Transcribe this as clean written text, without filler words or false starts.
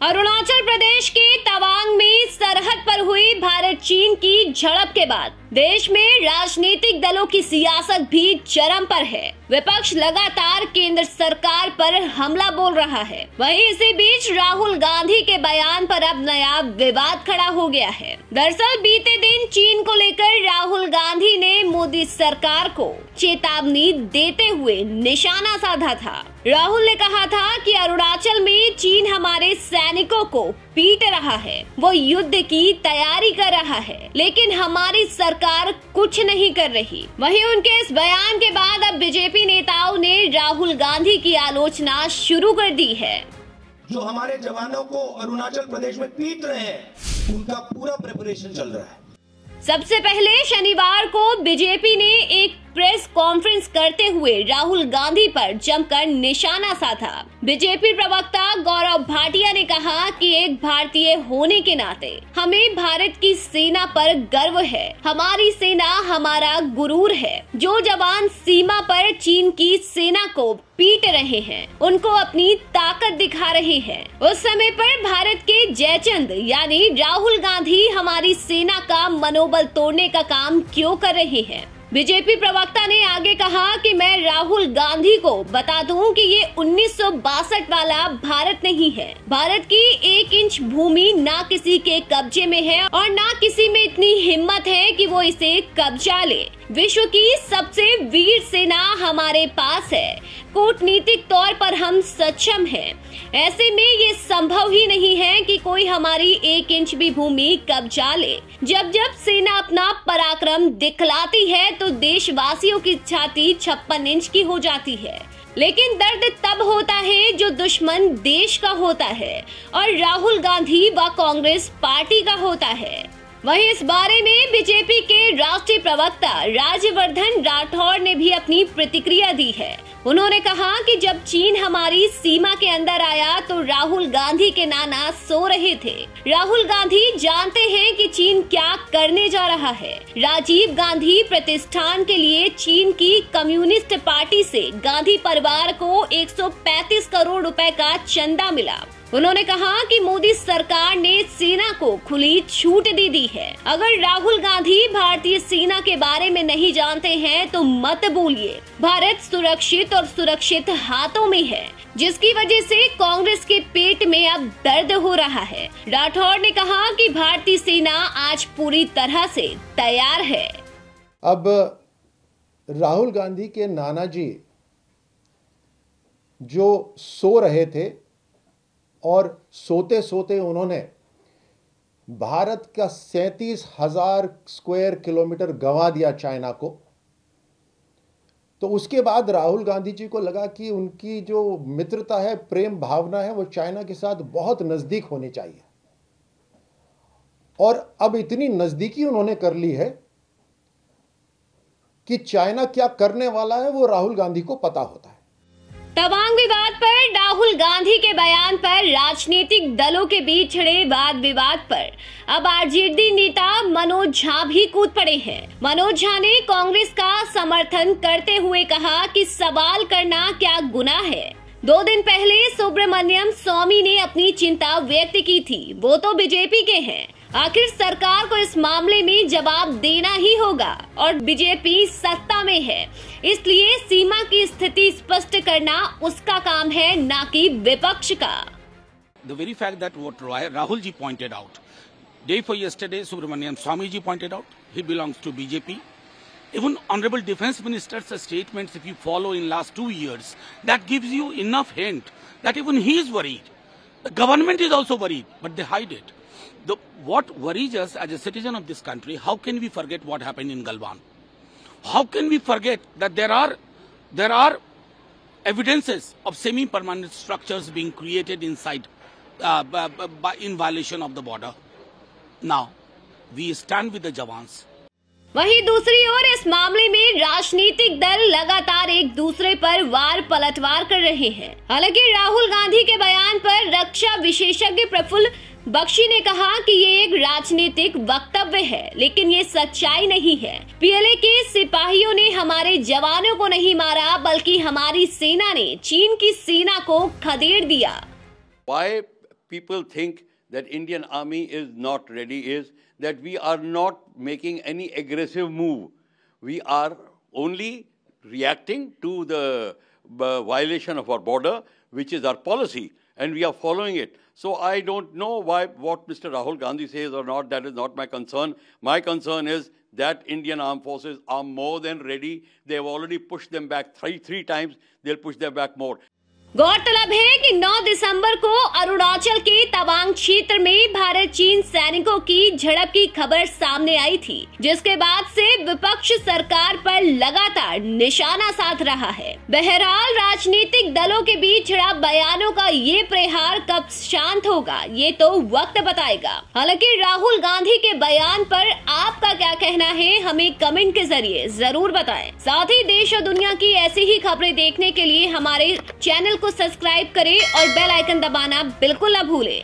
अरुणाचल प्रदेश के तवांग में सरहद पर हुई भारत चीन की झड़प के बाद देश में राजनीतिक दलों की सियासत भी चरम पर है। विपक्ष लगातार केंद्र सरकार पर हमला बोल रहा है। वहीं इसी बीच राहुल गांधी के बयान पर अब नया विवाद खड़ा हो गया है। दरअसल बीते दिन चीन को लेकर राहुल गांधी ने मोदी सरकार को चेतावनी देते हुए निशाना साधा था। राहुल ने कहा था कि अरुणाचल में चीन हमारे सैनिकों को पीट रहा है, वो युद्ध की तैयारी कर रहा है, लेकिन हमारी सरकार कुछ नहीं कर रही। वहीं उनके इस बयान के बाद अब बीजेपी नेताओं ने राहुल गांधी की आलोचना शुरू कर दी है। जो हमारे जवानों को अरुणाचल प्रदेश में पीट रहे हैं, उनका पूरा प्रिपरेशन चल रहा है। सबसे पहले शनिवार को बीजेपी ने एक प्रेस कॉन्फ्रेंस करते हुए राहुल गांधी पर जमकर निशाना साधा। बीजेपी प्रवक्ता गौरव भाटिया ने कहा कि एक भारतीय होने के नाते हमें भारत की सेना पर गर्व है। हमारी सेना हमारा गुरूर है। जो जवान सीमा पर चीन की सेना को पीट रहे हैं, उनको अपनी ताकत दिखा रहे हैं। उस समय पर भारत के जयचंद यानी राहुल गांधी हमारी सेना का मनोबल तोड़ने का काम क्यों कर रहे हैं। बीजेपी प्रवक्ता ने आगे कहा कि मैं राहुल गांधी को बता दूं कि ये 1962 वाला भारत नहीं है। भारत की 1 इंच भूमि ना किसी के कब्जे में है और ना किसी में इतनी हिम्मत है कि वो इसे कब्जा ले। विश्व की सबसे वीर सेना हमारे पास है। कूटनीतिक तौर पर हम सक्षम हैं। ऐसे में ये संभव ही नहीं है कि कोई हमारी 1 इंच भी भूमि कब्जा ले। जब जब सेना अपना पराक्रम दिखलाती है तो देशवासियों की छाती 56 इंच की हो जाती है। लेकिन दर्द तब होता है जो दुश्मन देश का होता है और राहुल गांधी व कांग्रेस पार्टी का होता है। वहीं इस बारे में बीजेपी के राष्ट्रीय प्रवक्ता राज्यवर्धन राठौड़ ने भी अपनी प्रतिक्रिया दी है। उन्होंने कहा कि जब चीन हमारी सीमा के अंदर आया तो राहुल गांधी के नाना सो रहे थे। राहुल गांधी जानते हैं कि चीन क्या करने जा रहा है। राजीव गांधी प्रतिष्ठान के लिए चीन की कम्युनिस्ट पार्टी से गांधी परिवार को 135 करोड़ रुपए का चंदा मिला। उन्होंने कहा कि मोदी सरकार ने सेना को खुली छूट दे दी है। अगर राहुल गांधी भारतीय सेना के बारे में नहीं जानते हैं तो मत बोलिए। भारत सुरक्षित और सुरक्षित हाथों में है, जिसकी वजह से कांग्रेस के पेट में अब दर्द हो रहा है। राठौड़ ने कहा कि भारतीय सेना आज पूरी तरह से तैयार है। अब राहुल गांधी के नाना जी जो सो रहे थे और सोते सोते उन्होंने भारत का 37,000 स्क्वायर किलोमीटर गंवा दिया चाइना को, तो उसके बाद राहुल गांधी जी को लगा कि उनकी जो मित्रता है, प्रेम भावना है, वो चाइना के साथ बहुत नजदीक होनी चाहिए। और अब इतनी नजदीकी उन्होंने कर ली है कि चाइना क्या करने वाला है वो राहुल गांधी को पता होता है। तवांग विवाद पर राहुल गांधी के बयान पर राजनीतिक दलों के बीच छिड़े वाद विवाद पर अब आरजेडी नेता मनोज झा भी कूद पड़े हैं। मनोज झा ने कांग्रेस का समर्थन करते हुए कहा कि सवाल करना क्या गुनाह है। 2 दिन पहले सुब्रमण्यम स्वामी ने अपनी चिंता व्यक्त की थी। वो तो बीजेपी के हैं। आखिर सरकार को इस मामले में जवाब देना ही होगा और बीजेपी सत्ता में है, इसलिए सीमा की स्थिति स्पष्ट करना उसका काम है, ना कि विपक्ष का। The very fact that what Rahul ji pointed out, day before yesterday, Subramanian Swami ji pointed out, he belongs to BJP. Even Honorable Defence Minister's statements, if you follow in last 2 years, that gives you enough hint that even he is worried. The government is also worried, but they hide it. What worries us as a citizen of this country, how can we forget what happened in Galwan? How can we forget that there are evidences of semi-permanent structures being created inside in violation of the border? Now, we stand with the Jawans. वहीं दूसरी ओर इस मामले में राजनीतिक दल लगातार एक दूसरे पर वार पलटवार कर रहे हैं। हालांकि राहुल गांधी के बयान पर रक्षा विशेषज्ञ प्रफुल्ल बख्शी ने कहा कि ये एक राजनीतिक वक्तव्य है, लेकिन ये सच्चाई नहीं है। पीएलए के सिपाहियों ने हमारे जवानों को नहीं मारा, बल्कि हमारी सेना ने चीन की सेना को खदेड़ दिया। Why people think that Indian Army is not ready is that we are not making any aggressive move. We are only reacting to the violation of our border, which is our policy, and we are following it. So I don't know what Mr. Rahul Gandhi says or not. That is not my concern. My concern is that Indian armed forces are more than ready. They have already pushed them back three times. They'll push them back more. गौरतलब है कि 9 दिसंबर को अरुणाचल के तवांग क्षेत्र में भारत चीन सैनिकों की झड़प की खबर सामने आई थी, जिसके बाद से विपक्ष सरकार पर लगातार निशाना साध रहा है। बहरहाल राजनीतिक दलों के बीच छिड़ा बयानों का ये प्रहार कब शांत होगा, ये तो वक्त बताएगा। हालांकि राहुल गांधी के बयान पर आपका क्या कहना है, हमें कमेंट के जरिए जरूर बताएं। साथ ही देश और दुनिया की ऐसी ही खबरें देखने के लिए हमारे चैनल को सब्सक्राइब करें और बेल आइकन दबाना बिल्कुल न भूलें।